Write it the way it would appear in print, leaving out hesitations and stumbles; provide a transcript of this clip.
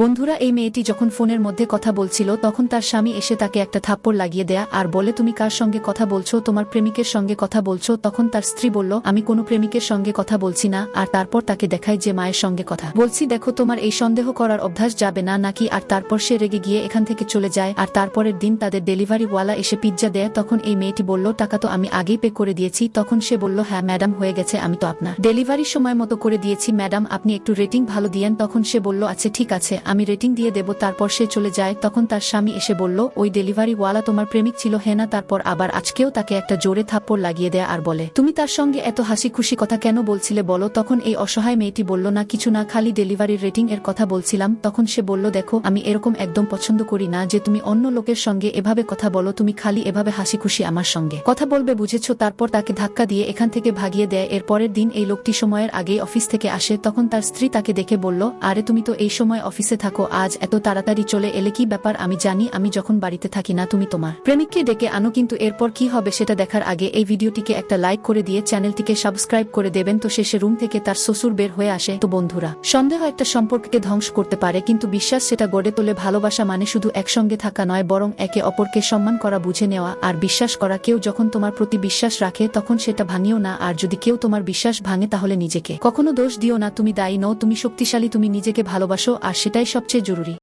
বন্ধুরা, এই মেয়েটি যখন ফোনের মধ্যে কথা বলছিল তখন তার স্বামী এসে তাকে একটা থাপ্পড় লাগিয়ে দেয়া আর বলে, তুমি কার সঙ্গে কথা বলছো? তোমার প্রেমিকের সঙ্গে কথা বলছো? তখন তার স্ত্রী বলল, আমি কোনো প্রেমিকের সঙ্গে কথা বলছি না। আর তারপর তাকে দেখায় যে মায়ের সঙ্গে কথা বলছি। দেখো, তোমার এই সন্দেহ করার অভ্যাস যাবে না নাকি? আর তারপর সে রেগে গিয়ে এখান থেকে চলে যায়। আর তারপরের দিন তাদের ডেলিভারি ওয়ালা এসে পিৎজা দেয়। তখন এই মেয়েটি বলল, টাকা তো আমি আগেই পে করে দিয়েছি। তখন সে বলল, হ্যাঁ ম্যাডাম, হয়ে গেছে, আমি তো আপনার ডেলিভারি সময় মতো করে দিয়েছি ম্যাডাম, আপনি একটু রেটিং ভালো দিয়েন। তখন সে বলল, আচ্ছা ঠিক আছে, আমি রেটিং দিয়ে দেব। তারপর সে চলে যায়। তখন তার স্বামী এসে বলল, ওই ডেলিভারি ওয়ালা তোমার প্রেমিক ছিল? হ্যাঁ না? তারপর আবার আজকেও তাকে একটা জোরে থাপ্পড় লাগিয়ে দেয় আর বলে, তুমি তার সঙ্গে এত হাসি খুশি কথা কেন বলছিলে বলো? তখন এই অসহায় মেয়েটি বলল, না কিছু না, খালি ডেলিভারির রেটিং এর কথা বলছিলাম। তখন সে বলল, দেখো, আমি এরকম একদম পছন্দ করি না যে তুমি অন্য লোকের সঙ্গে এভাবে কথা বলো। তুমি খালি এভাবে হাসি খুশি আমার সঙ্গে কথা বলবে, বুঝেছো? তারপর তাকে ধাক্কা দিয়ে এখান থেকে ভাগিয়ে দেয়। এর পরের দিন এই লোকটি সময়ের আগেই অফিস থেকে আসে। তখন তার স্ত্রী তাকে দেখে বলল, আরে তুমি তো এই সময় অফিসে থাকো, আজ এত তাড়াতাড়ি চলে এলে কি ব্যাপার? আমি জানি আমি যখন বাড়িতে থাকি না তুমি তোমার প্রেমিককে ডেকে আনো, কিন্তু এরপর কি হবে সেটা দেখার আগে এই ভিডিওটিকে একটা লাইক করে দিয়ে চ্যানেলটিকে সাবস্ক্রাইব করে দেবেন। তো শেষে রুম থেকে তার শ্বশুর বের হয়ে আসে। তো বন্ধুরা, সন্দেহ একটা সম্পর্ককে ধ্বংস করতে পারে, কিন্তু বিশ্বাস সেটা গড়ে তোলে। ভালোবাসা মানে শুধু একসঙ্গে থাকা নয়, বরং একে অপরকে সম্মান করা, বুঝে নেওয়া আর বিশ্বাস করা। কেউ যখন তোমার প্রতি বিশ্বাস রাখে তখন সেটা ভাঙিও না। আর যদি কেউ তোমার বিশ্বাস ভাঙে তাহলে নিজেকে কখনো দোষ দিও না। তুমি দায়ী নও, তুমি শক্তিশালী, তুমি নিজেকে ভালোবাসো, আর সেটাই সবচেয়ে জরুরি।